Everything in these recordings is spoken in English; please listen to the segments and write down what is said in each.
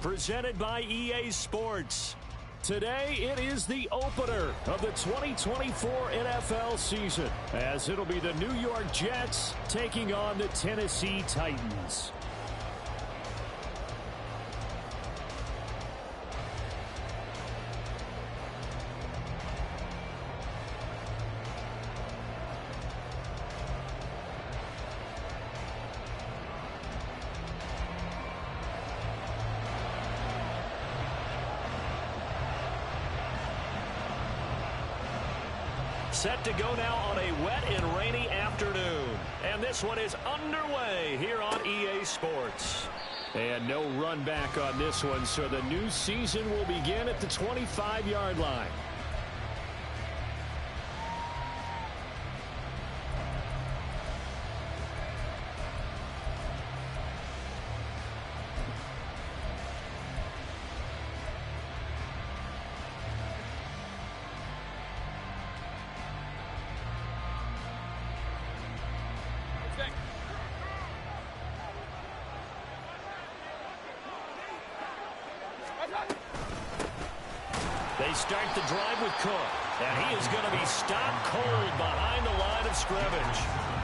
Presented by EA Sports. Today, it is the opener of the 2024 NFL season, as it'll be the New York Jets taking on the Tennessee Titans. Set to go now on a wet and rainy afternoon. And this one is underway here on EA Sports. And no run back on this one, so the new season will begin at the 25-yard line. They start the drive with Cook, and he is going to be stopped cold behind the line of scrimmage.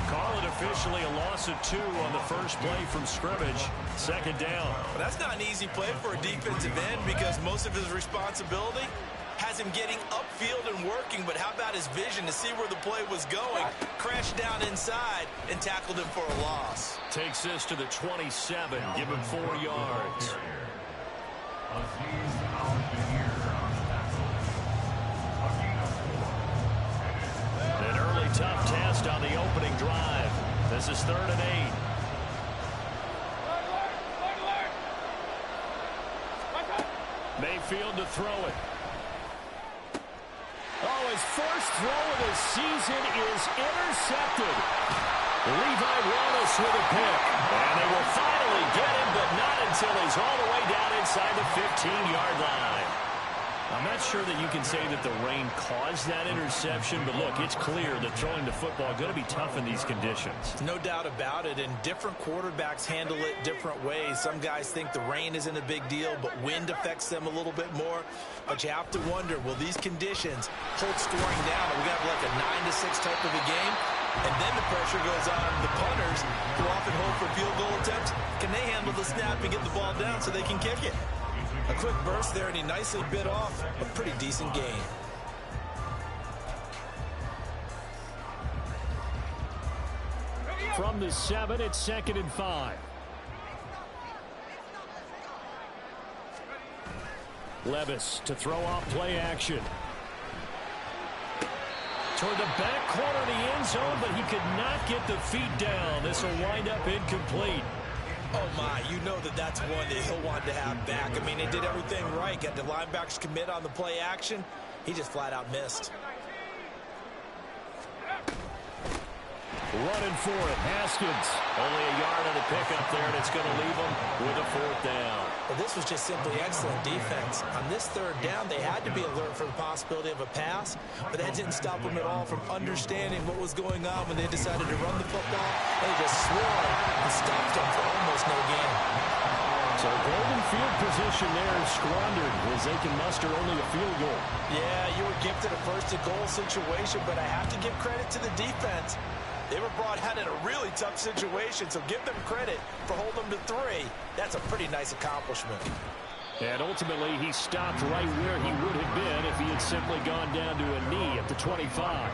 Call it officially a loss of 2 on the first play from scrimmage. Second down. Well, that's not an easy play for a defensive end because most of his responsibility has him getting upfield and working, but how about his vision to see where the play was going? Crashed down inside and tackled him for a loss. Takes this to the 27, give him 4 yards. An early tough test on the opening drive. This is 3rd and 8. Mayfield to throw it. Oh, his first throw of the season is intercepted. Levi Wallace with a pick. And they will finally get him, but not until he's all the way down inside the 15-yard line. I'm not sure that you can say that the rain caused that interception, but look, it's clear that throwing the football is going to be tough in these conditions. No doubt about it, and different quarterbacks handle it different ways. Some guys think the rain isn't a big deal, but wind affects them a little bit more. But you have to wonder, will these conditions hold scoring down? Are we going to have like a 9-6 type of a game? And then the pressure goes on the punters who often hold for field goal attempts. Can they handle the snap and get the ball down so they can kick it? A quick burst there, and he nicely bit off a pretty decent gain. From the 7, it's 2nd and 5. Levis to throw off play action. Toward the back corner of the end zone, but he could not get the feet down. This will wind up incomplete. Oh, my, you know that's one that he'll want to have back. I mean, they did everything right. Got the linebackers commit on the play action. He just flat out missed. Running for it, Haskins. Only a yard on the pickup there, and it's going to leave him with a 4th down. Well, this was just simply excellent defense. On this 3rd down, they had to be alert for the possibility of a pass, but that didn't stop them at all from understanding what was going on when they decided to run the football. They just swore and stopped them for almost no gain. So golden field position there is squandered as they can muster only a field goal. Yeah, you were gifted a first-and-goal situation, but I have to give credit to the defense. They were brought out in a really tough situation, so give them credit for holding them to 3. That's a pretty nice accomplishment. And ultimately, he stopped right where he would have been if he had simply gone down to a knee at the 25.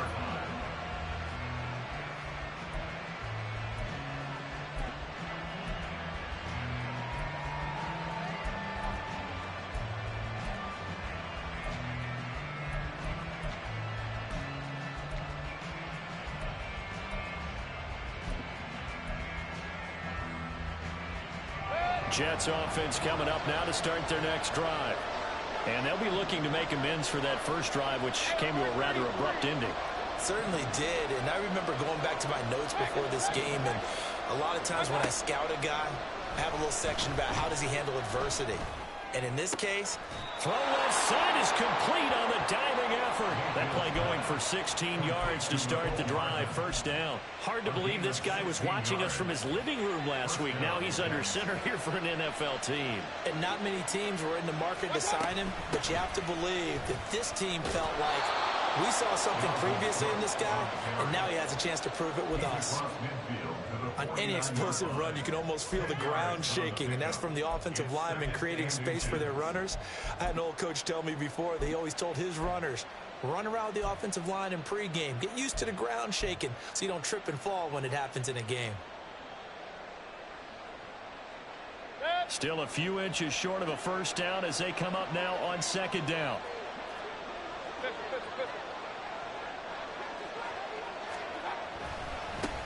Jets offense coming up now to start their next drive. And they'll be looking to make amends for that first drive, which came to a rather abrupt ending. Certainly did, and I remember going back to my notes before this game, and a lot of times when I scout a guy, I have a little section about how does he handle adversity. And in this case, throw left side is complete on the diving effort. That play going for 16 yards to start the drive. First down. Hard to believe this guy was watching us from his living room last week. Now he's under center here for an NFL team. And not many teams were in the market to sign him, but you have to believe that this team felt like we saw something previously in this guy, and now he has a chance to prove it with us. On any explosive run, you can almost feel the ground shaking, and that's from the offensive linemen creating space for their runners. I had an old coach tell me before, they always told his runners, run around the offensive line in pregame. Get used to the ground shaking so you don't trip and fall when it happens in a game. Still a few inches short of a first down as they come up now on second down.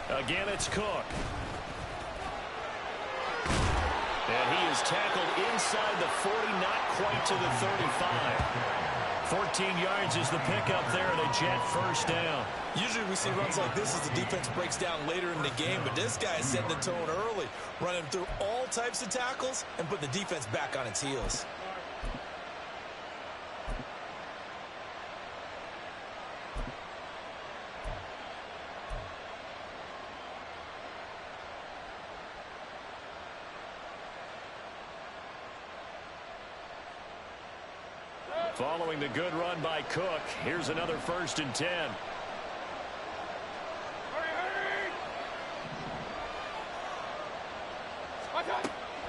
Again, it's Cook. And he is tackled inside the 40, not quite to the 35. 14 yards is the pickup there, and a Jet first down. Usually we see runs like this as the defense breaks down later in the game, but this guy is setting the tone early, running through all types of tackles and putting the defense back on its heels. Following the good run by Cook, here's another 1st and 10.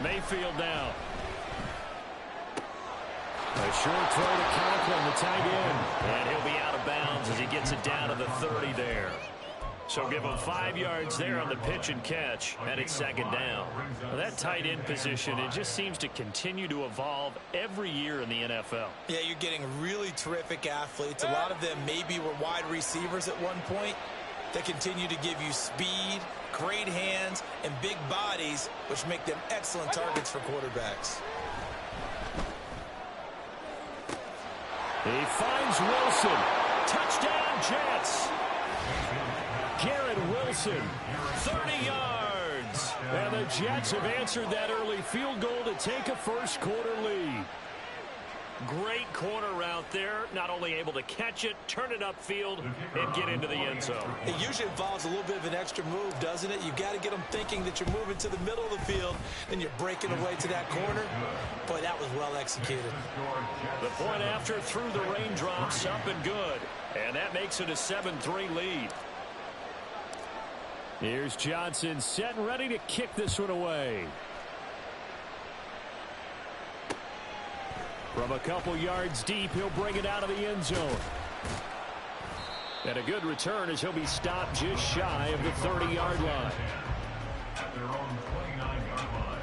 Mayfield down. A short throw to Conklin, the tight end. And he'll be out of bounds as he gets it down to the 30 there. So give him 5 yards there on the pitch and catch, and it's second down. Well, that tight end position, it just seems to continue to evolve every year in the NFL. Yeah, you're getting really terrific athletes. A lot of them maybe were wide receivers at one point. They continue to give you speed, great hands, and big bodies, which make them excellent targets for quarterbacks. He finds Wilson. Touchdown, Jets. Garrett Wilson, 30 yards. And the Jets have answered that early field goal to take a first-quarter lead. Great corner route there. Not only able to catch it, turn it upfield, and get into the end zone. It usually involves a little bit of an extra move, doesn't it? You've got to get them thinking that you're moving to the middle of the field, and you're breaking away to that corner. Boy, that was well executed. The point after through the raindrops, up and good. And that makes it a 7-3 lead. Here's Johnson set and ready to kick this one away. From a couple yards deep, he'll bring it out of the end zone. And a good return as he'll be stopped just shy of the 30-yard line. At their own 29-yard line.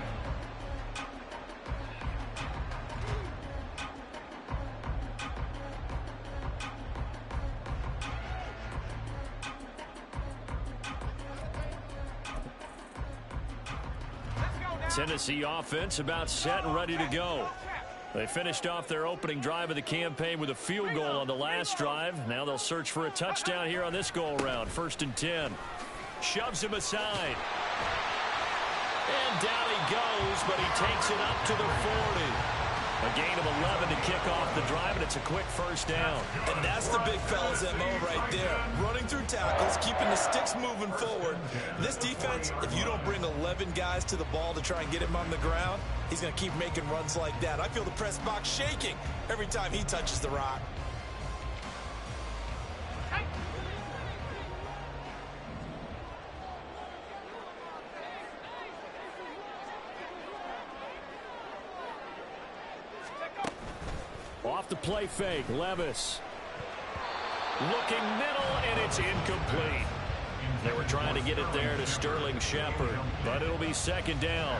Tennessee offense about set and ready to go. They finished off their opening drive of the campaign with a field goal on the last drive. Now they'll search for a touchdown here on this go-around. 1st and 10. Shoves him aside. And down he goes, but he takes it up to the 40. A gain of 11 to kick off the drive, and it's a quick first down. And that's the big fella's MO right there. Running through tackles, keeping the sticks moving forward. This defense, if you don't bring 11 guys to the ball to try and get him on the ground, he's going to keep making runs like that. I feel the press box shaking every time he touches the rock. Off the play fake, Levis. Looking middle, and it's incomplete. They were trying to get it there to Sterling Shepard, but it'll be second down.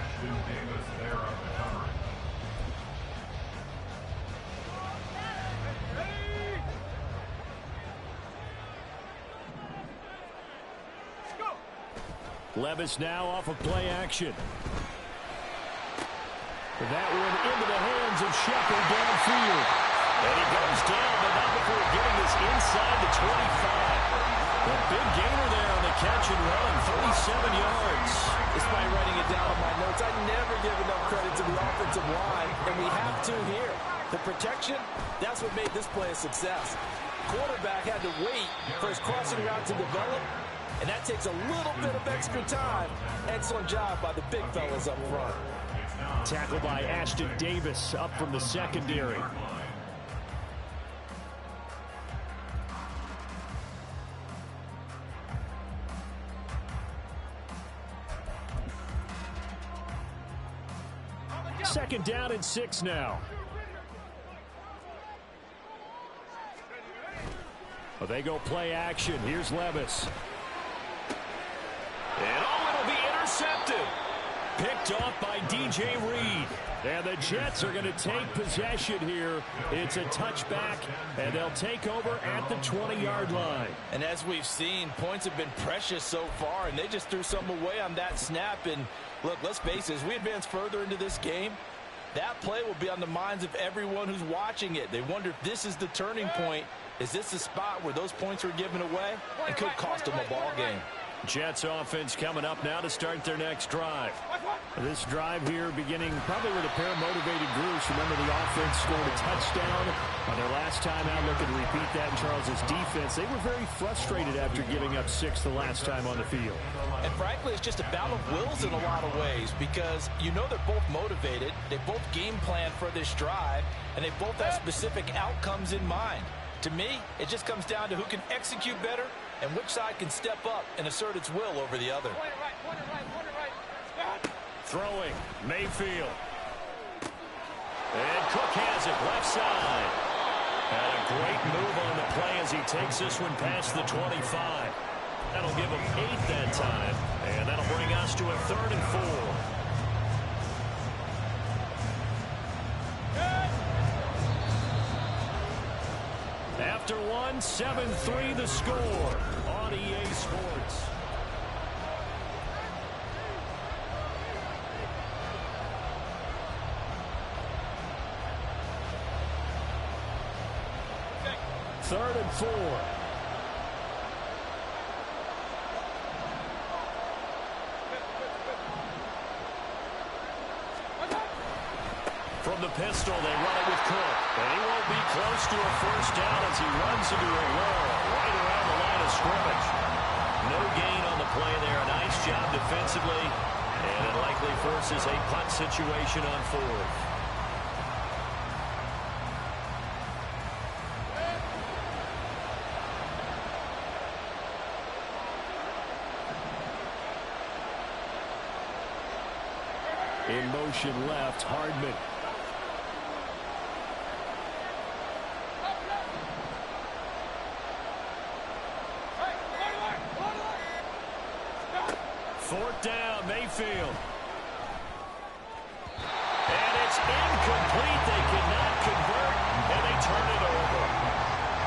Levis now off of play action. That one into the hands of Shepard downfield. And he goes down, but not before getting this inside the 25. A big gainer there on the catch and run, 37 yards. Despite writing it down on my notes, I never give enough credit to the offensive line, and we have up to here. The protection, that's what made this play a success. Quarterback had to wait for his crossing route to develop, and that takes a little bit of extra time. Excellent job by the big fellas up front. Tackled by Ashton Davis up from the secondary. Second down and 6 now. Well, they go play action. Here's Levis. And it'll be intercepted. Picked off by DJ Reed. And the Jets are going to take possession here. It's a touchback, and they'll take over at the 20-yard line. And as we've seen, points have been precious so far, and they just threw something away on that snap. And look, let's face it, as we advance further into this game, that play will be on the minds of everyone who's watching it. They wonder if this is the turning point. Is this the spot where those points are given away? It could cost them a ball game. Jets offense coming up now to start their next drive. This drive here beginning probably with a pair of motivated groups. Remember, the offense scored a touchdown on their last time out. Looking to repeat that in Charles' defense. They were very frustrated after giving up 6 the last time on the field. And frankly, it's just a battle of wills in a lot of ways, because you know they're both motivated. They both game plan for this drive, and they both have specific outcomes in mind. To me, it just comes down to who can execute better and which side can step up and assert its will over the other. Throwing, Mayfield. And Cook has it left side. And a great move on the play as he takes this one past the 25. That'll give him 8 that time. And that'll bring us to a 3rd and 4. After one, 7-3 the score on EA Sports. Third and 4. From the pistol, they run it with Cook. And he won't be close to a first down as he runs into a wall right around the line of scrimmage. No gain on the play there. Nice job defensively. And it likely forces a punt situation on 4th. In motion left, Hardman. Fourth down, Mayfield. And it's incomplete. They cannot convert, and they turn it over.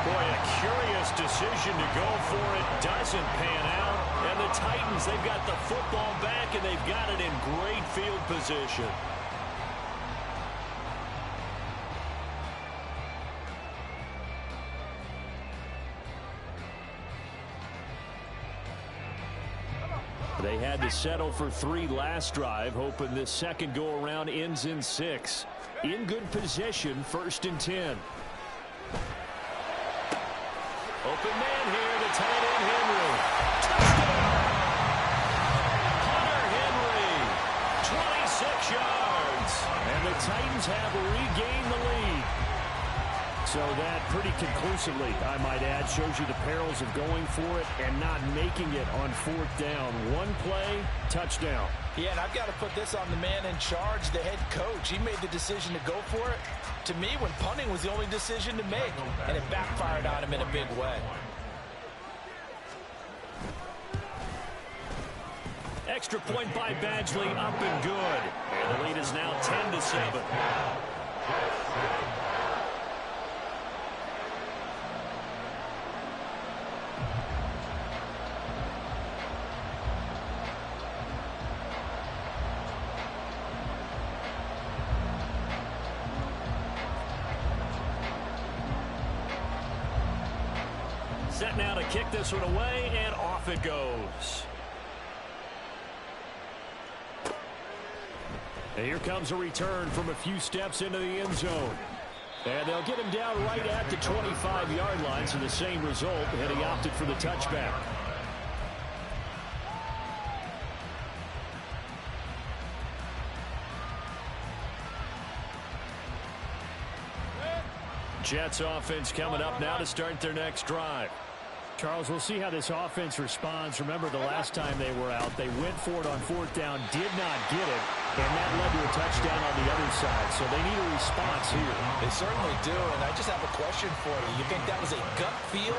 Boy, a curious decision to go for it. Doesn't pan out. And the Titans, they've got the football back, and they've got it in great field position. They had to settle for 3 last drive, hoping this second go-around ends in 6. In good position, 1st and 10. Open man here, the tight end, Henry. Touchdown! Hunter Henry, 26 yards. And the Titans have regained the lead. So that pretty conclusively, I might add, shows you the perils of going for it and not making it on 4th down. One play, touchdown. Yeah, and I've got to put this on the man in charge, the head coach. He made the decision to go for it. To me, when punting was the only decision to make, and it backfired on him in a big way. Extra point by Badgley, up and good. And the lead is now 10-7. Set now to kick this one away, and off it goes. And here comes a return from a few steps into the end zone. And they'll get him down right at the 25-yard line, so the same result, and he opted for the touchback. Jets offense coming up now to start their next drive. Charles, we'll see how this offense responds. Remember, the last time they were out, they went for it on fourth down, did not get it, and that led to a touchdown on the other side. So they need a response here. They certainly do, and I just have a question for you. You think that was a gut feel,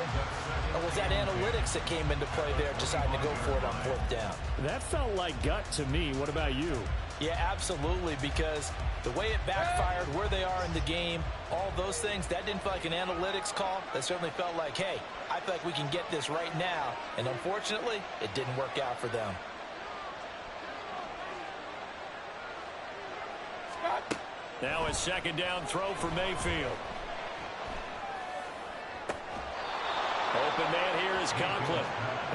or was that analytics that came into play there, deciding to go for it on fourth down? That felt like gut to me. What about you? Yeah, absolutely, because the way it backfired, where they are in the game, all those things, that didn't feel like an analytics call. That certainly felt like, hey, I feel like we can get this right now. And unfortunately, it didn't work out for them. Now a second down throw for Mayfield. Open man here is Conklin.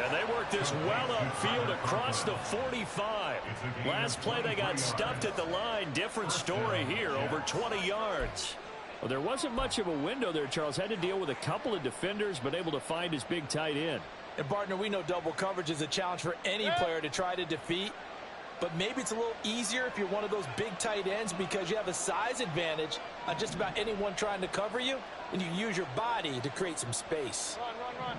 And they work this well upfield across the 45. Last play they got stuffed at the line. Different story here, over 20 yards. Well, there wasn't much of a window there, Charles. Had to deal with a couple of defenders, but able to find his big tight end. And, partner, we know double coverage is a challenge for any player to try to defeat. But maybe it's a little easier if you're one of those big tight ends because you have a size advantage on just about anyone trying to cover you, and you use your body to create some space. Run.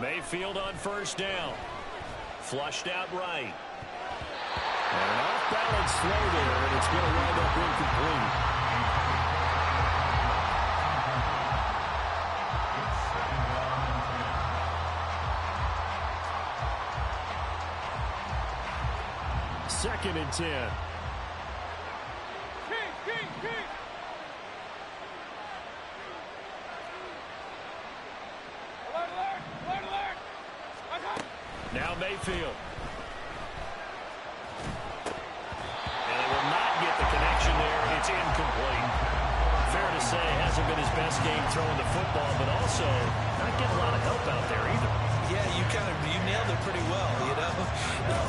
Mayfield on first down. Flushed out right. And an off-balance throw there, and it's going to wind up incomplete. Second and 10. Now Mayfield. And they will not get the connection there. It's incomplete. Fair to say, hasn't been his best game throwing the football, but also not getting a lot of help out there either. Yeah, you nailed it pretty well, you know.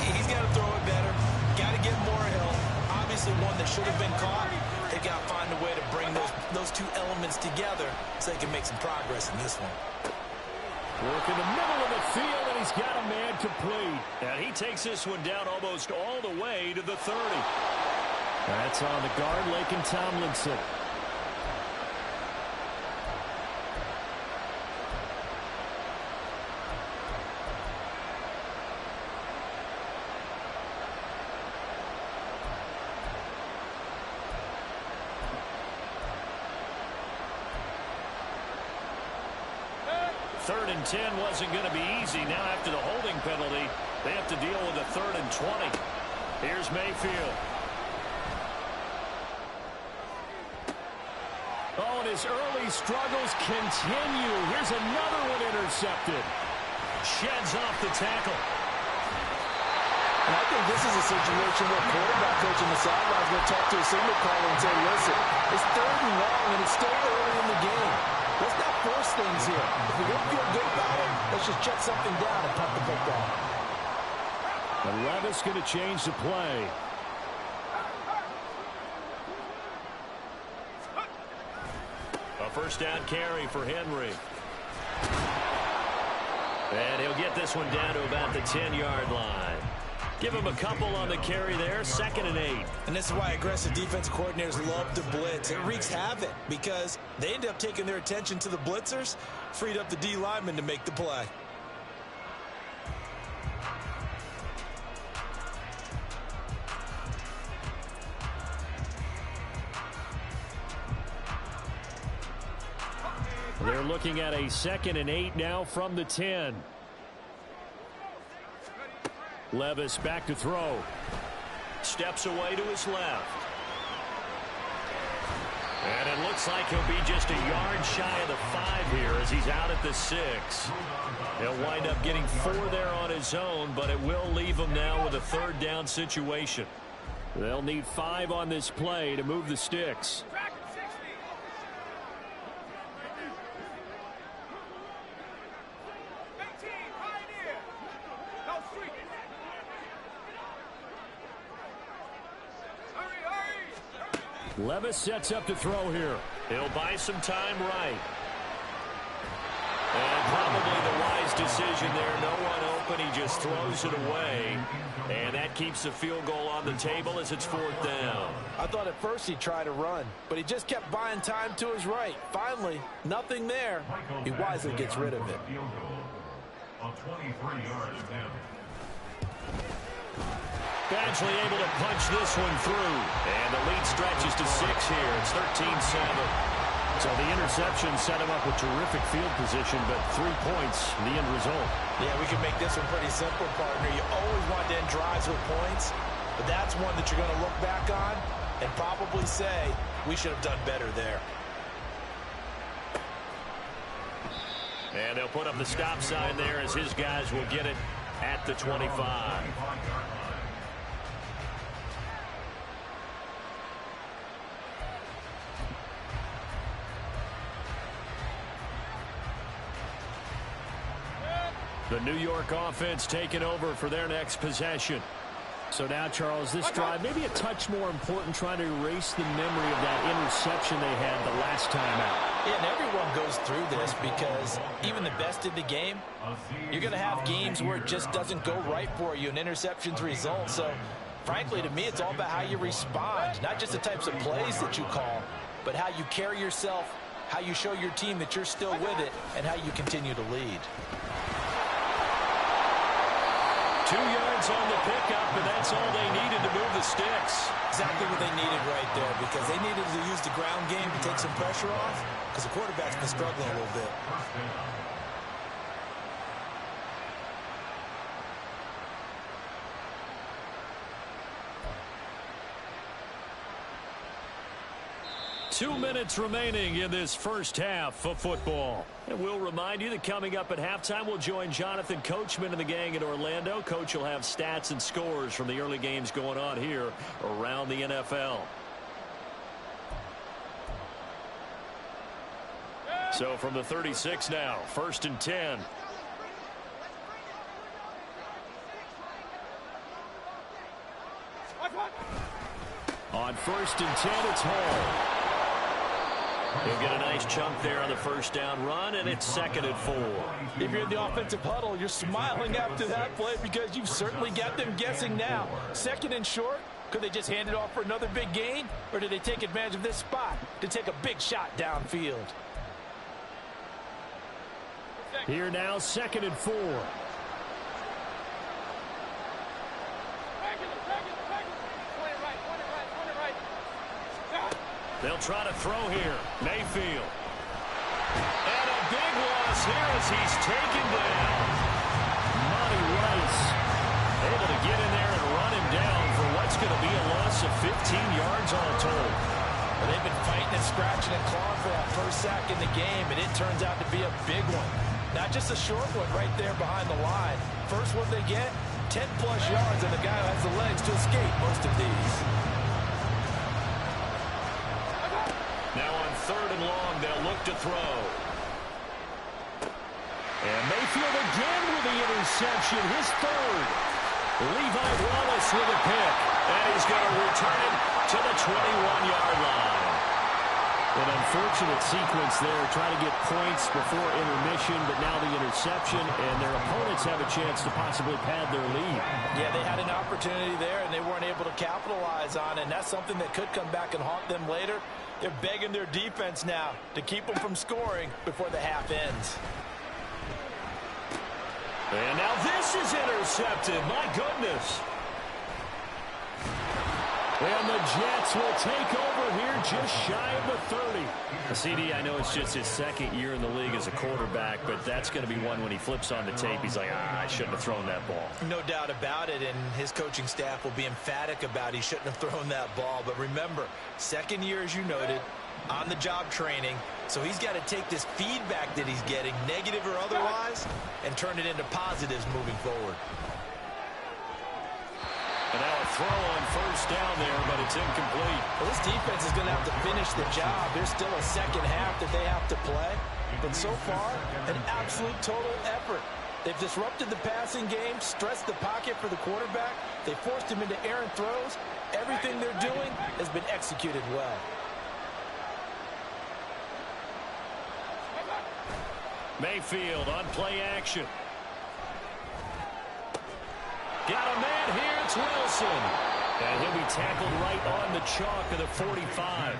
He's got to throw it better. Got to get more help. Obviously one that should have been caught. They got to find a way to bring those two elements together so they can make some progress in this one. Work in the middle of the field, and he's got a man complete. And he takes this one down almost all the way to the 30. That's on the guard, Laken Tomlinson. Third and 10 wasn't going to be easy. Now after the holding penalty, they have to deal with a 3rd and 20. Here's Mayfield. Oh, and his early struggles continue. Here's another one intercepted. Sheds off the tackle. And I think this is a situation where quarterback coach on the sideline is going to talk to a signal caller and say, listen, it's 3rd and long, and it's still early in the game. Let's not force things here. If we don't feel good about it, let's just check something down and punt the football. And Levis going to change the play. A first down carry for Henry. And he'll get this one down to about the 10-yard line. Give him a couple on the carry there, 2nd and 8. And this is why aggressive defensive coordinators love to blitz. It wreaks havoc because they end up taking their attention to the blitzers, freed up the D lineman to make the play. They're looking at a 2nd and 8 now from the 10. Levis back to throw. Steps away to his left. And it looks like he'll be just a yard shy of the 5 here as he's out at the 6. He'll wind up getting 4 there on his own, but it will leave him now with a 3rd down situation. They'll need 5 on this play to move the sticks. Levis sets up to throw here. He'll buy some time right. And probably the wise decision there. No one open. He just throws it away. And that keeps the field goal on the table as it's 4th down. I thought at first he'd try to run, but he just kept buying time to his right. Finally, nothing there. He wisely gets rid of it. On 23 yards down. Badgley able to punch this one through. And the lead stretches to 6 here. It's 13-7. So the interception set him up with terrific field position, but 3 points, the end result. Yeah, we can make this one pretty simple, partner. You always want to end drives with points, but that's one that you're going to look back on and probably say, we should have done better there. And they'll put up the stop sign there as his guys will get it at the 25. The New York offense taking over for their next possession. So now, Charles, this drive maybe a touch more important, trying to erase the memory of that interception they had the last time out. Yeah, and everyone goes through this because even the best in the game, you're going to have games where it just doesn't go right for you and interceptions result. So, frankly, to me, it's all about how you respond, not just the types of plays that you call, but how you carry yourself, how you show your team that you're still with it, and how you continue to lead. 2 yards on the pickup, and that's all they needed to move the sticks. Exactly what they needed right there, because they needed to use the ground game to take some pressure off, because the quarterback's been struggling a little bit. First down. 2 minutes remaining in this first half of football. And we'll remind you that coming up at halftime, we'll join Jonathan Coachman and the gang in Orlando. Coach will have stats and scores from the early games going on here around the NFL. So from the 36 now, 1st and 10. On 1st and 10, it's Hall. He'll get a nice chunk there on the first down run, and it's 2nd and 4. If you're in the offensive huddle, you're smiling after that play because you've certainly got them guessing now. 2nd and short, could they just hand it off for another big gain, or did they take advantage of this spot to take a big shot downfield? Here now, 2nd and 4. They'll try to throw here. Mayfield. And a big loss here as he's taken down. Monty Rice able to get in there and run him down for what's going to be a loss of 15 yards all told. Well, they've been fighting and scratching and clawing for that first sack in the game, and it turns out to be a big one. Not just a short one right there behind the line. First one they get, 10-plus yards, and the guy who has the legs to escape most of these. Now on 3rd and long, they'll look to throw. And Mayfield again with the interception, his 3rd. Levi Wallace with a pick. And he's going to return it to the 21-yard line. An unfortunate sequence there, trying to get points before intermission, but now the interception, and their opponents have a chance to possibly pad their lead. Yeah, they had an opportunity there, and they weren't able to capitalize on it, and that's something that could come back and haunt them later. They're begging their defense now to keep them from scoring before the half ends. And now this is intercepted. My goodness. And the Jets will take over here just shy of the 30. CD, I know it's just his 2nd year in the league as a quarterback, but that's going to be one when he flips on the tape, he's like, I shouldn't have thrown that ball. No doubt about it, and his coaching staff will be emphatic about he shouldn't have thrown that ball. But remember, 2nd year, as you noted, on-the-job training, so he's got to take this feedback that he's getting, negative or otherwise, and turn it into positives moving forward. And now a throw on 1st down there, but it's incomplete. Well, this defense is going to have to finish the job. There's still a second half that they have to play. But so far, an absolute total effort. They've disrupted the passing game, stressed the pocket for the quarterback. They forced him into errant throws. Everything they're doing has been executed well. Mayfield on play action. Got a man here. It's Wilson. And he'll be tackled right on the chalk of the 45.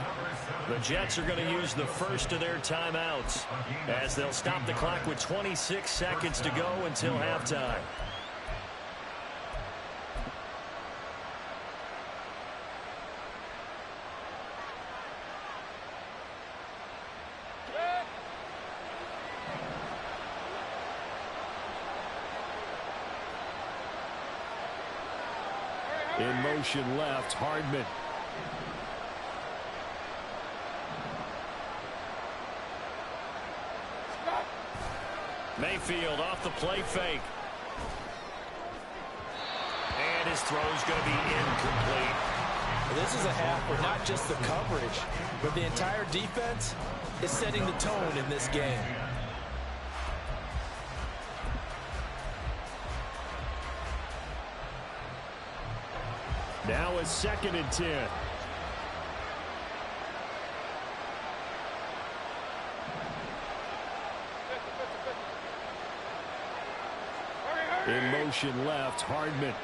The Jets are going to use the first of their timeouts as they'll stop the clock with 26 seconds to go until halftime. In motion left, Hardman. Mayfield off the play fake. And his throw's going to be incomplete. This is a half where not just the coverage, but the entire defense is setting the tone in this game. Now a 2nd and 10. In motion left, Hardman.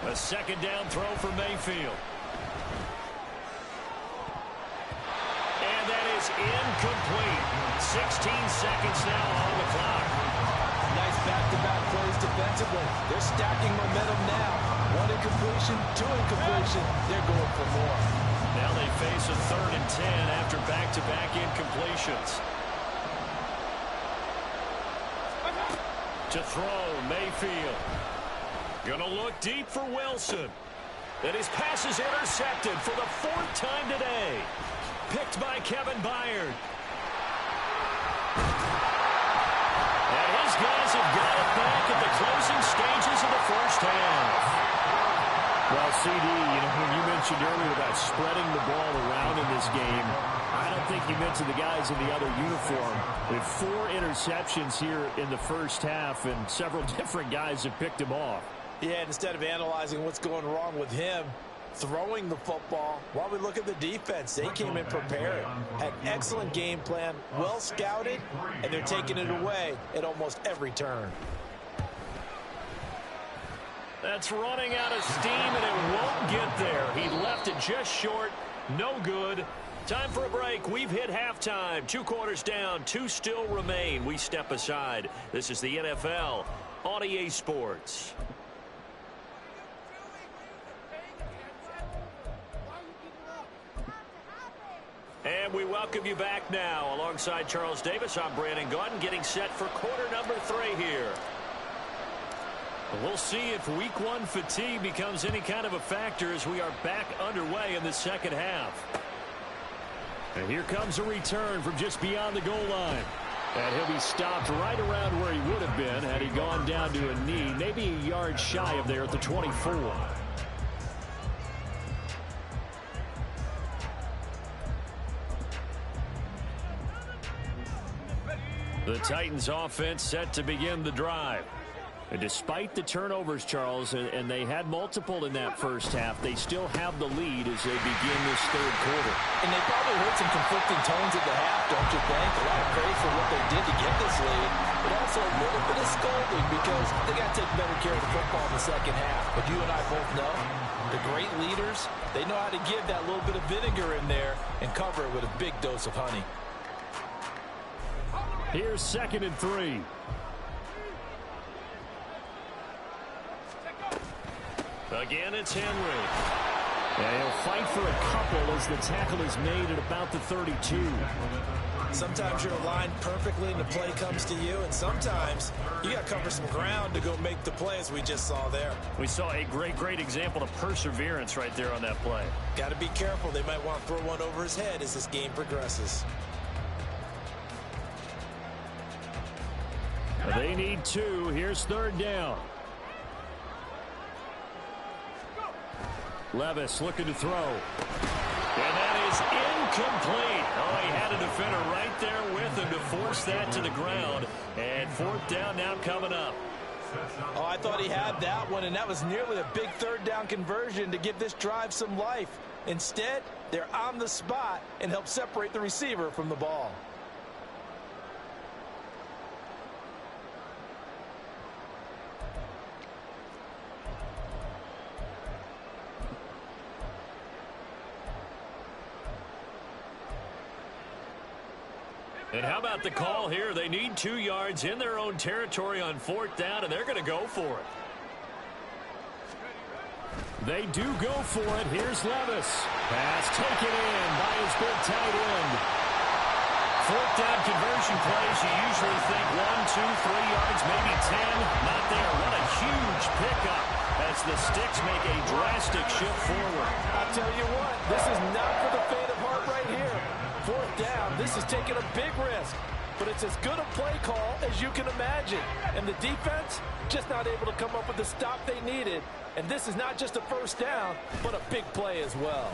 A 2nd down throw for Mayfield. And that is incomplete. 16 seconds now on the clock. Nice back-to-back plays defensively. They're stacking momentum now. 1 incompletion, 2 incompletion. They're going for more. Now they face a 3rd and 10 after back-to-back incompletions. To throw, Mayfield. Gonna look deep for Wilson. And his pass is intercepted for the 4th time today. Picked by Kevin Byard. And his guys have got it back at the closing stages of the first half. Well, CD, when you mentioned earlier about spreading the ball around in this game, I don't think you mentioned the guys in the other uniform. We have 4 interceptions here in the first half, and several different guys have picked him off. Yeah, instead of analyzing what's going wrong with him, throwing the football, while we look at the defense, they came in prepared, had an excellent game plan, well scouted, and they're taking it away at almost every turn. That's running out of steam, and it won't get there. He left it just short. No good. Time for a break. We've hit halftime. 2 quarters down. 2 still remain. We step aside. This is the NFL on EA Sports. And we welcome you back now. Alongside Charles Davis, I'm Brandon Gaudin, getting set for quarter number 3 here. We'll see if week 1 fatigue becomes any kind of a factor as we are back underway in the second half. And here comes a return from just beyond the goal line. And he'll be stopped right around where he would have been had he gone down to a knee, maybe a yard shy of there at the 24. The Titans offense set to begin the drive. And despite the turnovers, Charles, and they had multiple in that first half, they still have the lead as they begin this 3rd quarter. And they probably heard some conflicting tones at the half, don't you think? A lot of praise for what they did to get this lead, but also a little bit of scolding because they got to take better care of the football in the second half. But you and I both know the great leaders, they know how to give that little bit of vinegar in there and cover it with a big dose of honey. Here's 2nd and 3. Again, it's Henry. And he'll fight for a couple as the tackle is made at about the 32. Sometimes you're aligned perfectly and the play comes to you, and sometimes you got to cover some ground to go make the play, as we just saw there. We saw a great example of perseverance right there on that play. Got to be careful. They might want to throw one over his head as this game progresses. They need 2. Here's 3rd down. Levis looking to throw. And that is incomplete. Oh, he had a defender right there with him to force that to the ground. And fourth down now coming up. Oh, I thought he had that one, and that was nearly a big third down conversion to give this drive some life. Instead, they're on the spot and help separate the receiver from the ball. And how about the call here? They need 2 yards in their own territory on fourth down, and they're going to go for it. They do go for it. Here's Levis. Pass taken in by his big tight end. Fourth down conversion plays, you usually think 1, 2, 3 yards, maybe 10. Not there. What a huge pickup as the Sticks make a drastic shift forward. I'll tell you what, this is not for the faint of heart right here. Fourth down, this is taking a big risk, but it's as good a play call as you can imagine. And the defense just not able to come up with the stop they needed. And this is not just a first down, but a big play as well.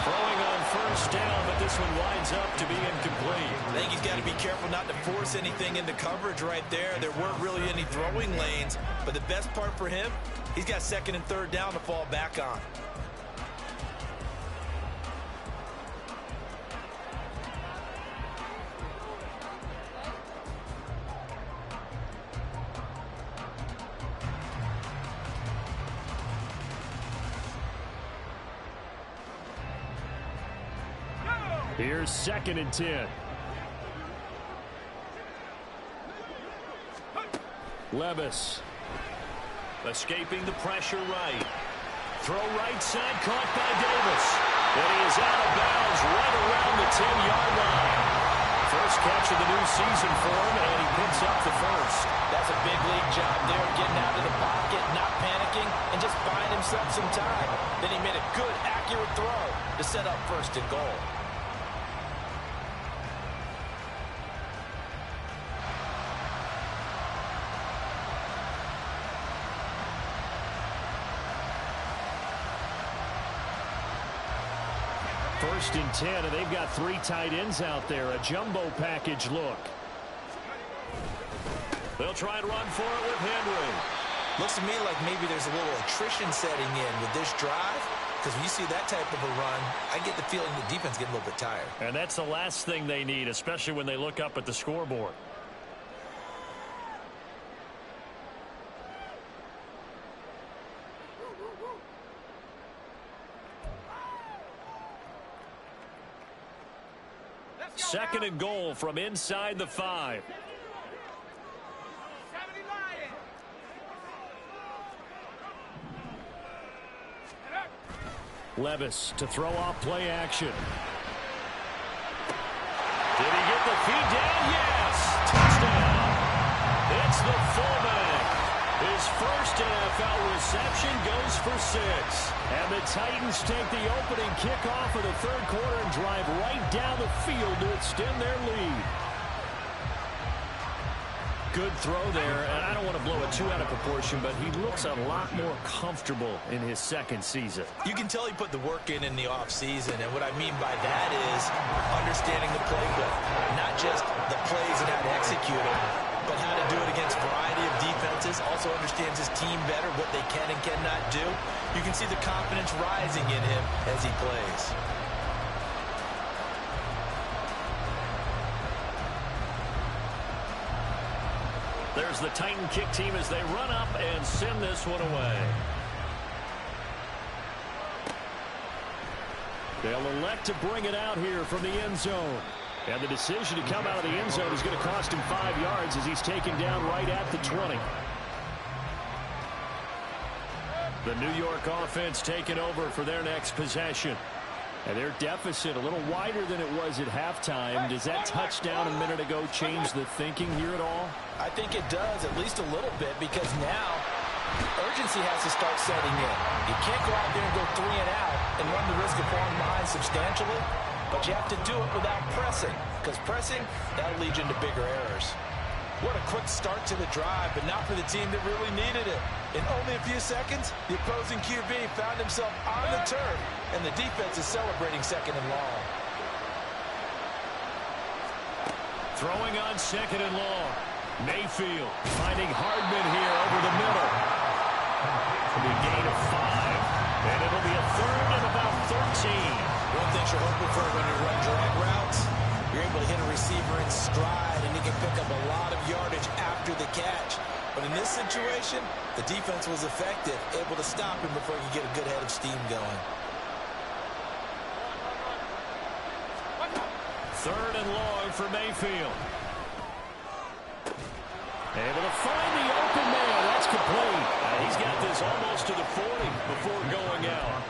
Throwing on first down, but this one winds up to be incomplete. I think he's got to be careful not to force anything into coverage right there. There weren't really any throwing lanes, but the best part for him, he's got second and third down to fall back on. Here's second and 10. Levis. Escaping the pressure right. Throw right side, caught by Davis. And he is out of bounds right around the 10-yard line. First catch of the new season for him, and he picks up the first. That's a big league job there, getting out of the pocket, not panicking, and just buying himself some time. Then he made a good, accurate throw to set up first and goal. First and 10, and they've got 3 tight ends out there. A jumbo package look. They'll try and run for it with Henry. Looks to me like maybe there's a little attrition setting in with this drive, because when you see that type of a run, I get the feeling the defense getting a little bit tired. And that's the last thing they need, especially when they look up at the scoreboard. Second and goal from inside the 5. Levis to throw off play action. Did he get the feed down? Yes! Touchdown! It's the fullback. His first NFL reception goes for 6. And the Titans take the opening kickoff of the third quarter and drive right down the field to extend their lead. Good throw there, and I don't want to blow it too out of proportion, but he looks a lot more comfortable in his second season. You can tell he put the work in the offseason, and what I mean by that is understanding the playbook, not just the plays and how to execute them, but how to do it against a variety of defenses. Also understands his team better, what they can and cannot do. You can see the confidence rising in him as he plays. There's the Titan kick team as they run up and send this one away. They'll elect to bring it out here from the end zone. And the decision to come out of the end zone is going to cost him 5 yards as he's taken down right at the 20. The New York offense taking over for their next possession. And their deficit a little wider than it was at halftime. Does that touchdown a minute ago change the thinking here at all? I think it does, at least a little bit, because now urgency has to start setting in. You can't go out there and go 3 and out and run the risk of falling behind substantially, but you have to do it without pressing, because pressing, that'll lead you into bigger errors. What a quick start to the drive, but not for the team that really needed it. In only a few seconds, the opposing QB found himself on the turf And the defense is celebrating second and long. Throwing on second and long. Mayfield finding Hardman here over the middle. It'll be a gain of 5. And it'll be a third and about 13. One thing you're hoping for when you run drag routes, you're able to hit a receiver in stride, and he can pick up a lot of yardage after the catch. But in this situation, the defense was effective, able to stop him before he could get a good head of steam going. Third and long for Mayfield. Able to find the open man. That's complete. He's got this almost to the 40 before going out.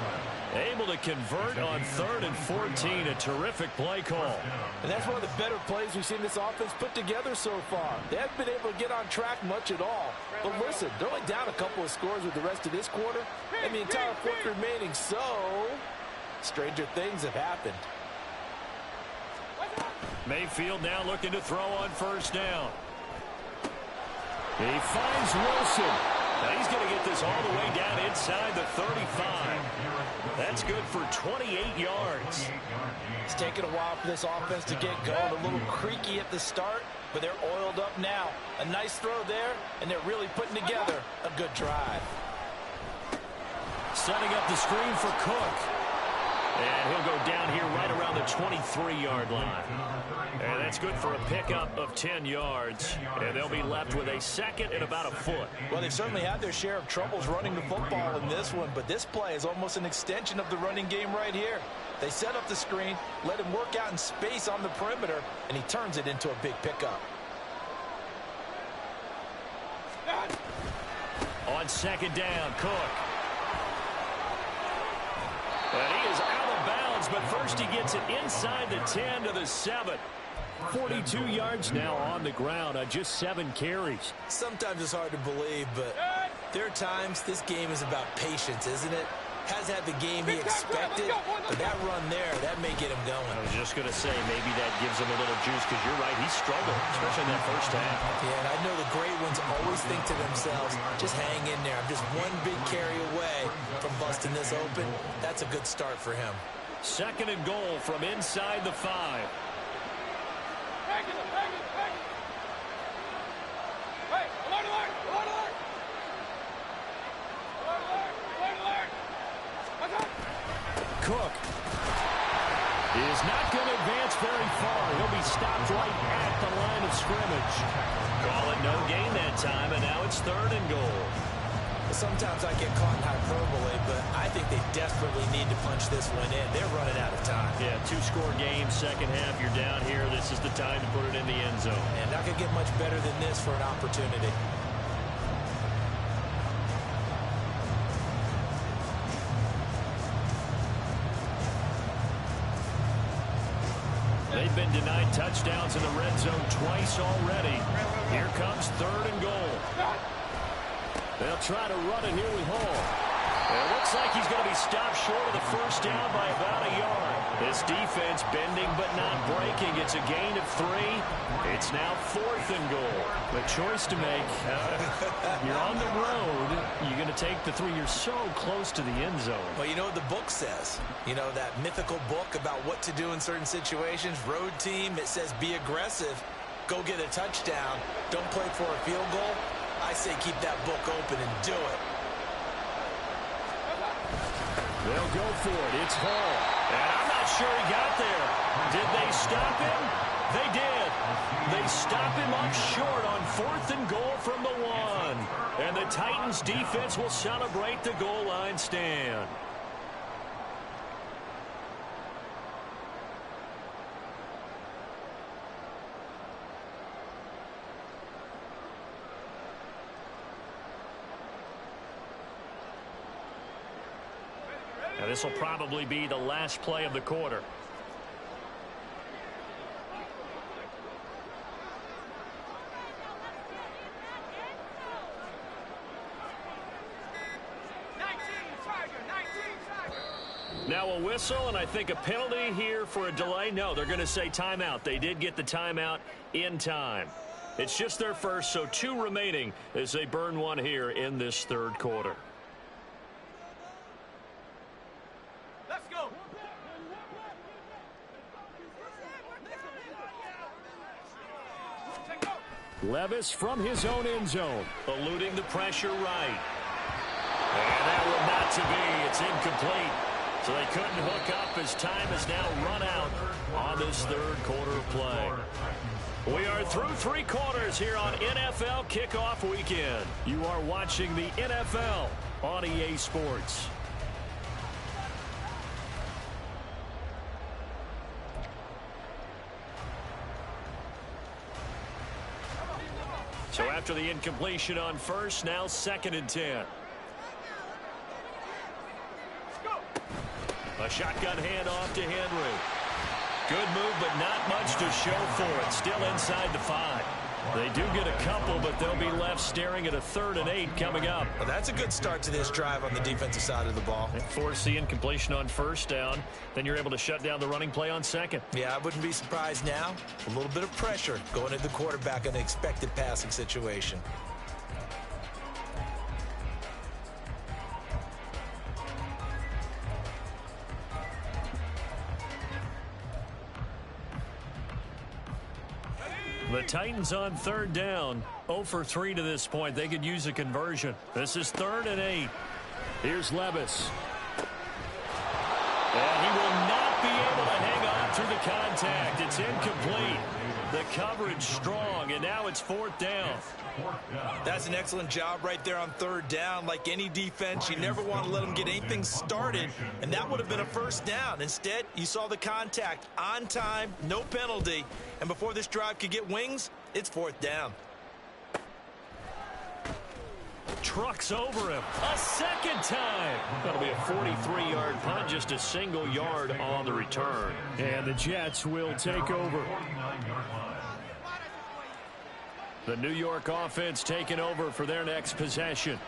Able to convert on 3rd and 14. A terrific play call. And that's one of the better plays we've seen this offense put together so far. They haven't been able to get on track much at all. But listen, they're only down a couple of scores with the rest of this quarter, and the entire fourth remaining. So, stranger things have happened. Mayfield now looking to throw on first down. He finds Wilson. Now he's going to get this all the way down inside the 35. That's good for 28 yards. It's taken a while for this offense to get going. A little creaky at the start, but they're oiled up now. A nice throw there, and they're really putting together a good drive. Setting up the screen for Cook. And he'll go down here right around the 23-yard line. And that's good for a pickup of 10 yards. And they'll be left with a second and about a foot. Well, they've certainly had their share of troubles running the football in this one, but this play is almost an extension of the running game right here. They set up the screen, let him work out in space on the perimeter, and he turns it into a big pickup. On second down, Cook. And he is out of bounds, but first he gets it inside the 10 to the 7. 42 yards now on the ground on just 7 carries. Sometimes it's hard to believe, but there are times this game is about patience, isn't it? Has had the game he expected, but that run there, that may get him going. I was just going to say, maybe that gives him a little juice, because you're right, he struggled, especially in that first half. Yeah, and I know the great ones always think to themselves, just hang in there. I'm just one big carry away from busting this open. That's a good start for him. Second and goal from inside the 5. Cook is not going to advance very far. He'll be stopped right at the line of scrimmage. Call it no gain that time, and now it's 3rd and goal. Sometimes I get caught in hyperbole, but I think they desperately need to punch this one in. They're running out of time. Yeah, 2-score game, second half, you're down here. This is the time to put it in the end zone. And not going to get much better than this for an opportunity. They've been denied touchdowns in the red zone twice already. Here comes 3rd and goal. They'll try to run it here with Hall. It looks like he's going to be stopped short of the first down by about a yard. This defense bending but not breaking. It's a gain of 3. It's now 4th and goal. The choice to make. You're on the road. You're going to take the 3. You're so close to the end zone. Well, you know what the book says. You know, that mythical book about what to do in certain situations. Road team, it says be aggressive. Go get a touchdown. Don't play for a field goal. I say keep that book open and do it. They'll go for it. It's Hall. And I'm not sure he got there. Did they stop him? They did. They stop him up short on 4th and goal from the 1. And the Titans defense will celebrate the goal line stand. Now, this will probably be the last play of the quarter. Now a whistle, and I think a penalty here for a delay. No, they're going to say timeout. They did get the timeout in time. It's just their first, so 2 remaining as they burn 1 here in this 3rd quarter. Let's go! Levis from his own end zone. Eluding the pressure right. And that will not to be. It's incomplete. So they couldn't hook up as time has now run out on this third quarter of play. We are through 3 quarters here on NFL Kickoff Weekend. You are watching the NFL on EA Sports. So after the incompletion on first, now 2nd and 10. A shotgun handoff to Henry. Good move, but not much to show for it. Still inside the 5. They do get a couple, but they'll be left staring at a 3rd and 8 coming up. Well, that's a good start to this drive on the defensive side of the ball. And force the incompletion on first down. Then you're able to shut down the running play on 2nd. Yeah, I wouldn't be surprised now. A little bit of pressure going at the quarterback in an expected passing situation. The Titans on 3rd down. 0 for 3 to this point. They could use a conversion. This is 3rd and 8. Here's Levis. And he will not be able to hang on through the contact. It's incomplete. The coverage strong, and now it's 4th down. That's an excellent job right there on 3rd down. Like any defense, you never want to let them get anything started, and that would have been a 1st down. Instead, you saw the contact on time, no penalty, and before this drive could get wings, it's 4th down. Trucks over him a 2nd time. That'll be a 43-yard punt, just a single yard on the return. And the Jets will take over. The New York offense taking over for their next possession.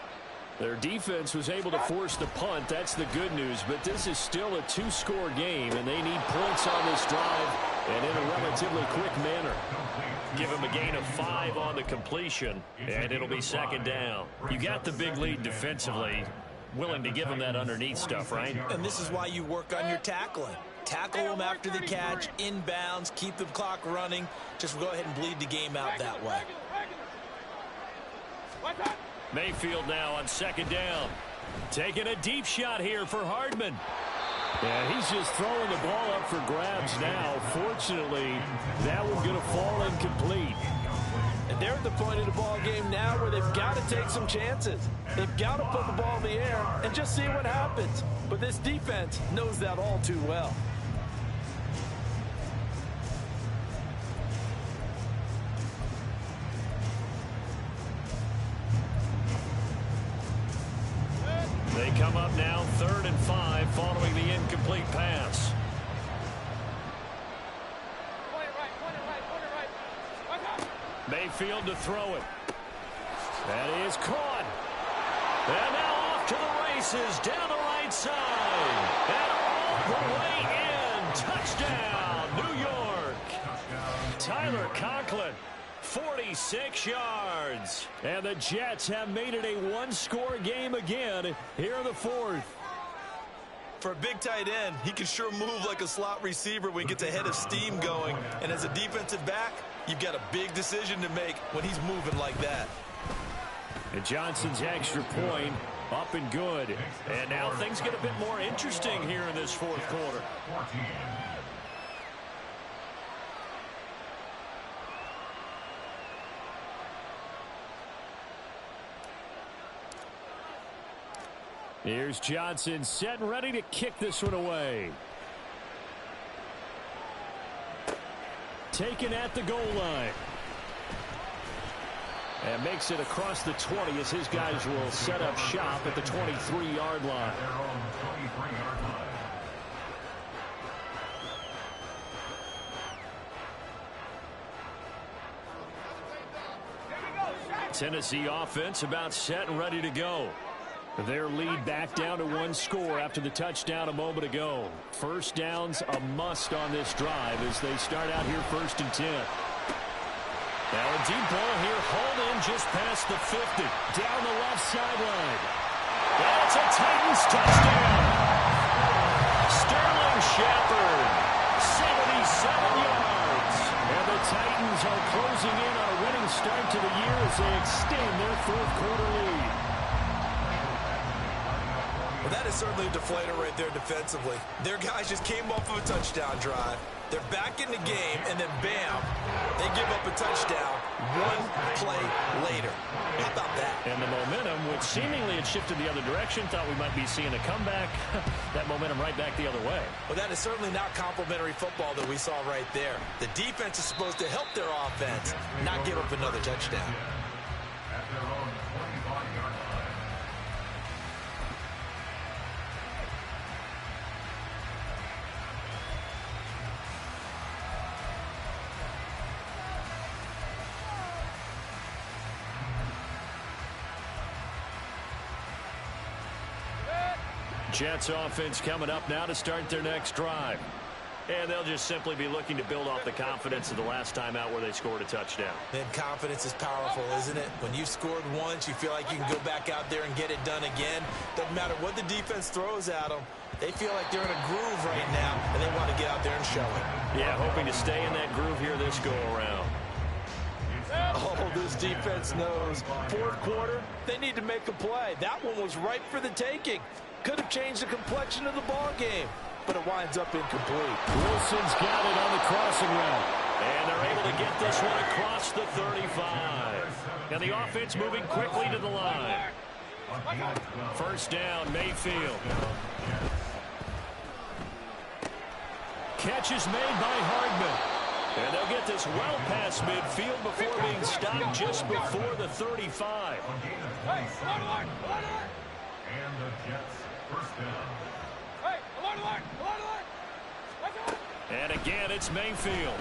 Their defense was able to force the punt. That's the good news. But this is still a 2-score game, and they need points on this drive and in a relatively quick manner. Give them a gain of 5 on the completion, and it'll be 2nd down. You got the big lead defensively. Willing to give them that underneath stuff, right? And this is why you work on your tackling. Tackle them after the catch, inbounds, keep the clock running. Just go ahead and bleed the game out that way. Mayfield now on 2nd down. Taking a deep shot here for Hardman. And he's just throwing the ball up for grabs now. Fortunately, that one's going to fall incomplete. And they're at the point of the ball game now where they've got to take some chances. They've got to put the ball in the air and just see what happens. But this defense knows that all too well. They come up now 3rd and 5 following the incomplete pass. Mayfield to throw it. That is caught. And now off to the races down the right side. And all the way in. Touchdown, New York. Tyler Conklin. 46 yards. And the Jets have made it a 1-score game again here in the 4th. For a big tight end, he can sure move like a slot receiver when he gets a head of steam going. And as a defensive back, you've got a big decision to make when he's moving like that. And Johnson's extra point up and good. And now things get a bit more interesting here in this 4th quarter. Here's Johnson set and ready to kick this one away. Taken at the goal line. And makes it across the 20 as his guys will set up shop at the 23-yard line. Tennessee offense about set and ready to go. Their lead back down to 1 score after the touchdown a moment ago. 1st down's a must on this drive as they start out here 1st and 10. Now a deep ball here, hauled in just past the 50. Down the left sideline. That's a Titans touchdown. Sterling Shepard, 77 yards. And the Titans Cardinals are closing in on a winning start to the year as they extend their fourth quarter lead. Well, that is certainly a deflator right there defensively. Their guys just came off of a touchdown drive. They're back in the game, and then bam, they give up a touchdown one play later. How about that? And the momentum, which seemingly had shifted the other direction, thought we might be seeing a comeback. That momentum right back the other way. Well, that is certainly not complimentary football that we saw right there. The defense is supposed to help their offense, not give up another touchdown. At their own 25-yard line. Jets offense coming up now to start their next drive. And they'll just simply be looking to build off the confidence of the last time out where they scored a touchdown. And confidence is powerful, isn't it? When you've scored once, you feel like you can go back out there and get it done again. Doesn't matter what the defense throws at them. They feel like they're in a groove right now, and they want to get out there and show it. Yeah, hoping to stay in that groove here this go-around. Oh, this defense knows. Fourth quarter, they need to make a play. That one was ripe for the taking. Could have changed the complexion of the ball game, but it winds up incomplete. Wilson's got it on the crossing route. And they're able to get this one across the 35. And the offense moving quickly to the line. First down, Mayfield. Catch is made by Hardman. And they'll get this well past midfield before being stopped just before the 35. And the Jets first down. And again, it's Mayfield.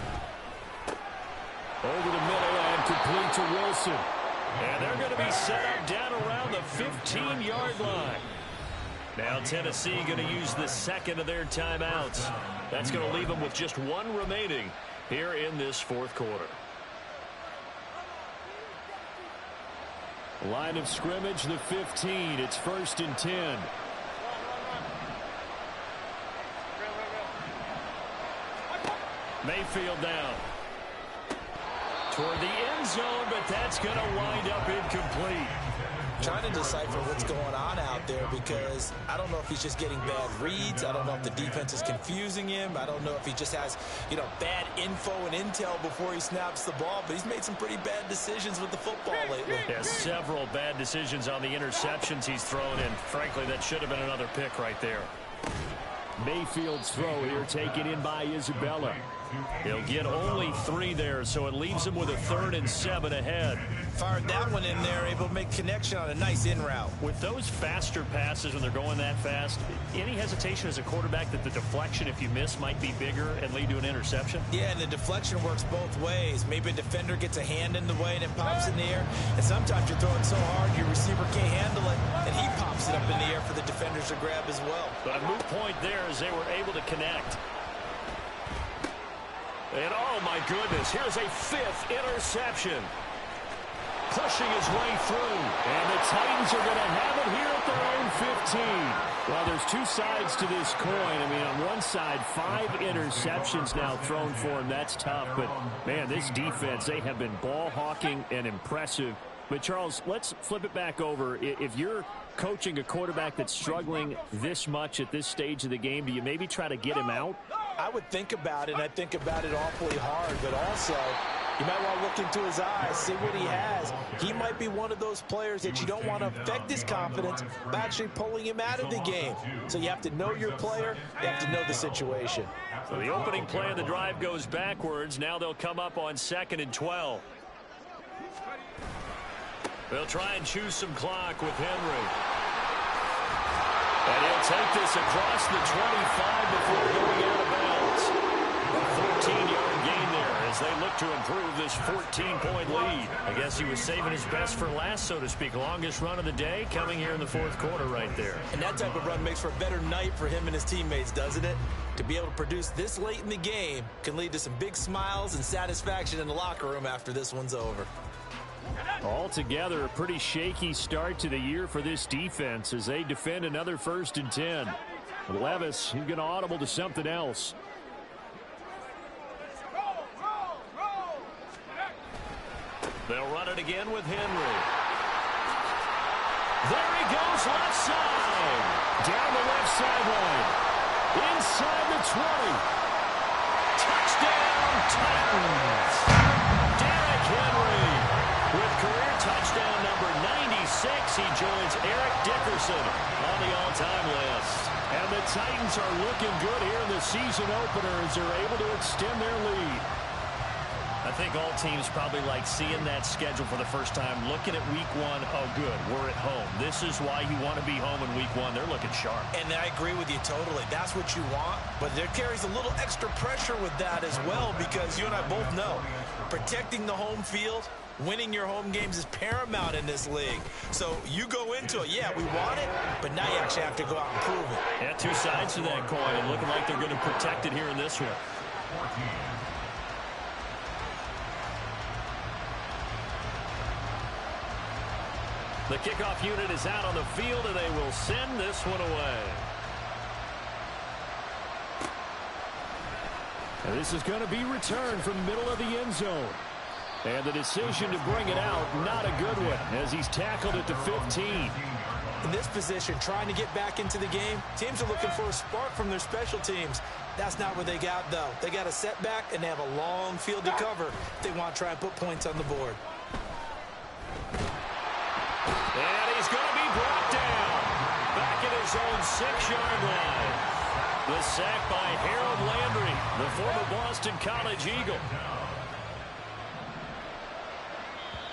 Over the middle and complete to Wilson. And they're going to be set up down around the 15-yard line. Now Tennessee going to use the second of their timeouts. That's going to leave them with just one remaining here in this fourth quarter. Line of scrimmage, the 15. It's 1st and 10. Mayfield down. Toward the end zone, but that's going to wind up incomplete. Trying to decipher what's going on out there because I don't know if he's just getting bad reads. I don't know if the defense is confusing him. I don't know if he just has, bad info and intel before he snaps the ball. But he's made some pretty bad decisions with the football lately. Yeah, several bad decisions on the interceptions he's thrown in. Frankly, that should have been another pick right there. Mayfield's throw here taken in by Isabella. He'll get only 3 there, so it leaves him with a 3rd and 7 ahead. Fired that one in there, able to make connection on a nice in route. With those faster passes when they're going that fast, any hesitation as a quarterback that the deflection, if you miss, might be bigger and lead to an interception? Yeah, and the deflection works both ways. Maybe a defender gets a hand in the way and it pops in the air. And sometimes you're throwing so hard your receiver can't handle it, and he pops it up in the air for the defenders to grab as well. But a moot point there as they were able to connect. And oh my goodness, here's a 5th interception. Pushing his way through. And the Titans are going to have it here at their own 15. Well, there's 2 sides to this coin. I mean, on one side, 5 interceptions now thrown for him. That's tough. But, man, this defense, they have been ball hawking and impressive. But, Charles, let's flip it back over. If you're coaching a quarterback that's struggling this much at this stage of the game, do you maybe try to get him out? I would think about it, and I think about it awfully hard. But also, you might want to look into his eyes, see what he has. He might be one of those players that you don't want to affect his confidence by actually pulling him out of the game. So you have to know your player. You have to know the situation. So the opening play of the drive goes backwards. Now they'll come up on 2nd and 12. They'll try and choose some clock with Henry. And he'll take this across the 25 before going out of bounds. A 14-yard gain there as they look to improve this 14-point lead. I guess he was saving his best for last, so to speak. Longest run of the day coming here in the fourth quarter right there. And that type of run makes for a better night for him and his teammates, doesn't it? To be able to produce this late in the game can lead to some big smiles and satisfaction in the locker room after this one's over. Altogether, a pretty shaky start to the year for this defense as they defend another 1st and 10. Levis, he's going to audible to something else. They'll run it again with Henry. There he goes, left side. Down the left sideline. Inside the 20. Touchdown, Titans. Derrick Henry with career touchdown number 96. He joins Eric Dickerson on the all-time list. And the Titans are looking good here in the season opener as they're able to extend their lead. I think all teams probably like seeing that schedule for the first time, looking at week one. Oh, good, we're at home. This is why you want to be home in week one. They're looking sharp. And I agree with you totally. That's what you want, but there carries a little extra pressure with that as well, because you and I both know protecting the home field, winning your home games is paramount in this league. So you go into it, yeah, we want it, but now you actually have to go out and prove it. Yeah, two sides to that coin, and looking like they're going to protect it here in this one. 14. The kickoff unit is out on the field, and they will send this one away. And this is going to be returned from the middle of the end zone. And the decision to bring it out, not a good one, as he's tackled it to 15. In this position, trying to get back into the game, teams are looking for a spark from their special teams. That's not what they got, though. They got a setback, and they have a long field to cover if they want to try and put points on the board. And he's going to be brought down back at his own 6-yard line. The sack by Harold Landry, the former Boston College Eagle.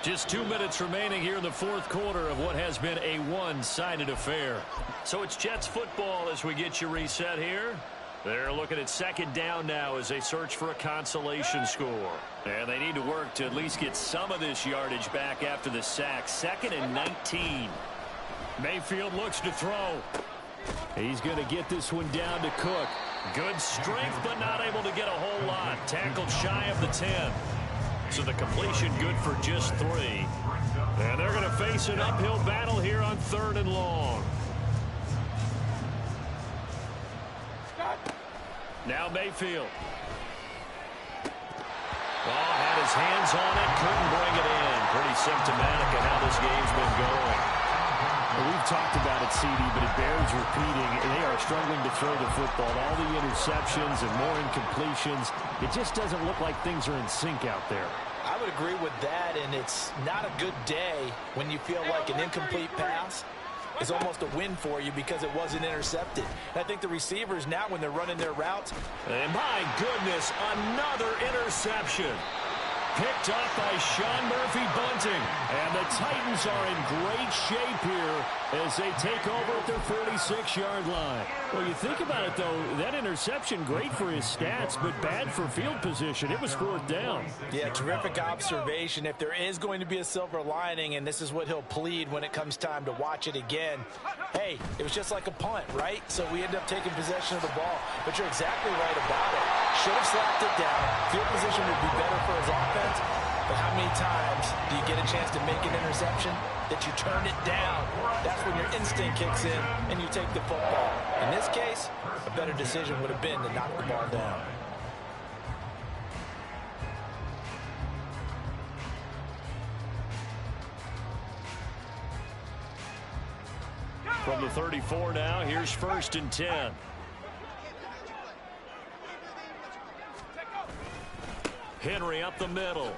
Just 2 minutes remaining here in the fourth quarter of what has been a one-sided affair. So it's Jets football as we get you reset here. They're looking at second down now as they search for a consolation score. And they need to work to at least get some of this yardage back after the sack. 2nd and 19. Mayfield looks to throw. He's going to get this one down to Cook. Good strength, but not able to get a whole lot. Tackled shy of the 10. So the completion good for just 3. And they're going to face an uphill battle here on 3rd and long. Now Mayfield. Oh, had his hands on it, couldn't bring it in. Pretty symptomatic of how this game's been going. Well, we've talked about it, CD, but it bears repeating. They are struggling to throw the football. All the interceptions and more incompletions. It just doesn't look like things are in sync out there. I would agree with that, and it's not a good day when you feel like an incomplete pass is almost a win for you because it wasn't intercepted. And I think the receivers now, when they're running their routes. And my goodness, another interception. Picked up by Sean Murphy-Bunting. And the Titans are in great shape here as they take over at their 46-yard line. Well, you think about it, though, that interception, great for his stats, but bad for field position. It was 4th down. Yeah, terrific observation. If there is going to be a silver lining, and this is what he'll plead when it comes time to watch it again, hey, it was just like a punt, right? So we end up taking possession of the ball. But you're exactly right about it. Should have slapped it down. Field position would be better for his offense. But how many times do you get a chance to make an interception that you turn it down? That's when your instinct kicks in and you take the football. In this case, a better decision would have been to knock the ball down. From the 34 now, here's 1st and 10. Henry up the middle.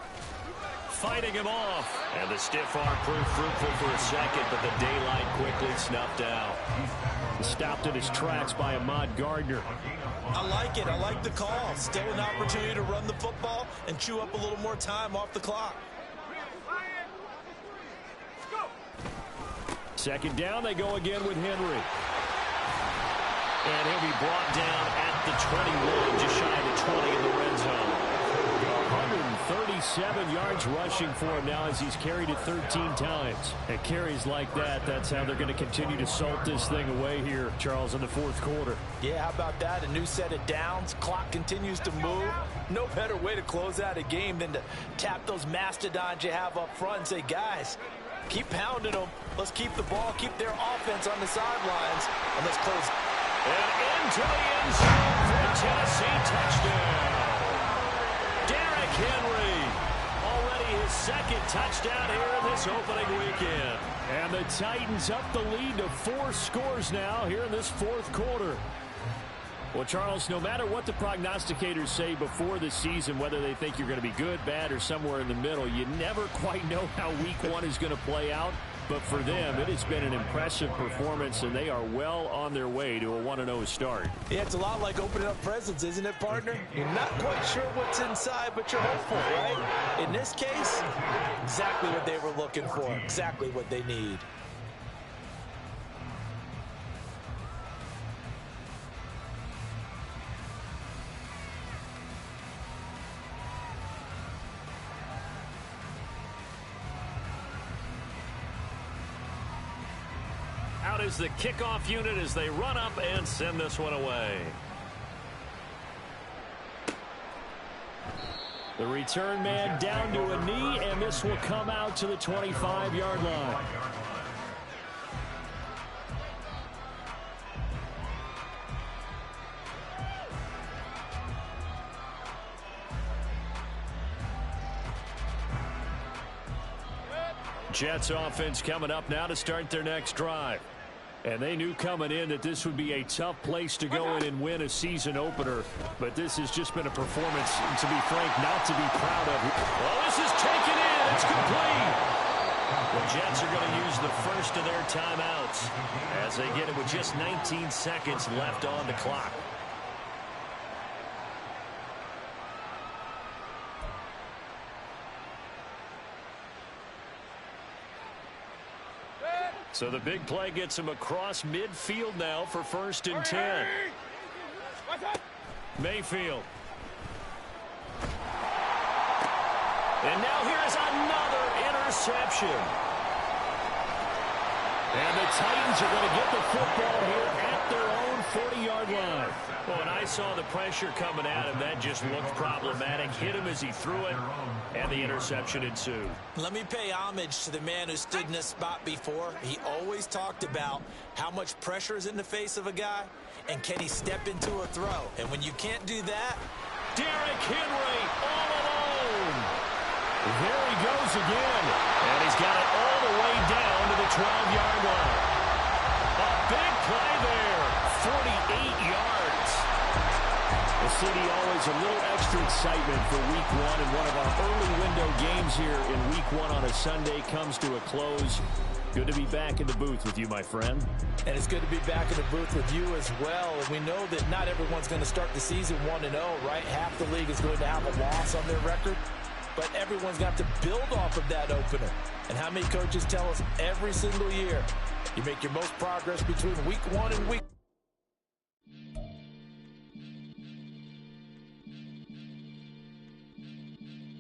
Fighting him off. And the stiff arm proved fruitful for a second, but the daylight quickly snuffed out. Stopped in his tracks by Ahmad Gardner. I like it. I like the call. Still an opportunity to run the football and chew up a little more time off the clock. 2nd down, they go again with Henry. And he'll be brought down at the 21, just shy of the 20 in the red zone. 137 yards rushing for him now as he's carried it 13 times. And carries like that, that's how they're going to continue to salt this thing away here, Charles, in the 4th quarter. Yeah, how about that? A new set of downs. Clock continues to move. No better way to close out a game than to tap those mastodons you have up front and say, guys, keep pounding them. Let's keep the ball, keep their offense on the sidelines, and let's close. And into the end zone for a Tennessee touchdown. Derrick Henry, already his second touchdown here in this opening weekend. And the Titans up the lead to 4 scores now here in this fourth quarter. Well, Charles, no matter what the prognosticators say before the season, whether they think you're going to be good, bad, or somewhere in the middle, you never quite know how week 1 is going to play out. But for them, it has been an impressive performance, and they are well on their way to a 1-0 start. Yeah, it's a lot like opening up presents, isn't it, partner? You're not quite sure what's inside, but you're hopeful, right? In this case, exactly what they were looking for, exactly what they need. Out is the kickoff unit as they run up and send this one away. The return man down to a knee, and this will come out to the 25-yard line. Jets offense coming up now to start their next drive. And they knew coming in that this would be a tough place to go in and win a season opener. But this has just been a performance, to be frank, not to be proud of. Well, this is taken in. It's complete. The Jets are going to use the first of their timeouts as they get it with just 19 seconds left on the clock. So the big play gets him across midfield now for 1st and 10. Mayfield. And now here is another interception. And the Titans are going to get the football here at their own 40-yard line. Well, when I saw the pressure coming at him, that just looked problematic. Hit him as he threw it, and the interception ensued. Let me pay homage to the man who stood in this spot before. He always talked about how much pressure is in the face of a guy, and can he step into a throw. And when you can't do that, Derrick Henry all alone. There he goes again, and he's got it all the way down to the 12-yard line. A big play there, 48 yards. The city always a little extra excitement for week 1, and one of our early window games here in week 1 on a Sunday comes to a close. Good to be back in the booth with you, my friend. And it's good to be back in the booth with you as well. And we know that not everyone's going to start the season 1-0, right? Half the league is going to have a loss on their record. But everyone's got to build off of that opener. And how many coaches tell us every single year, you make your most progress between week 1 and week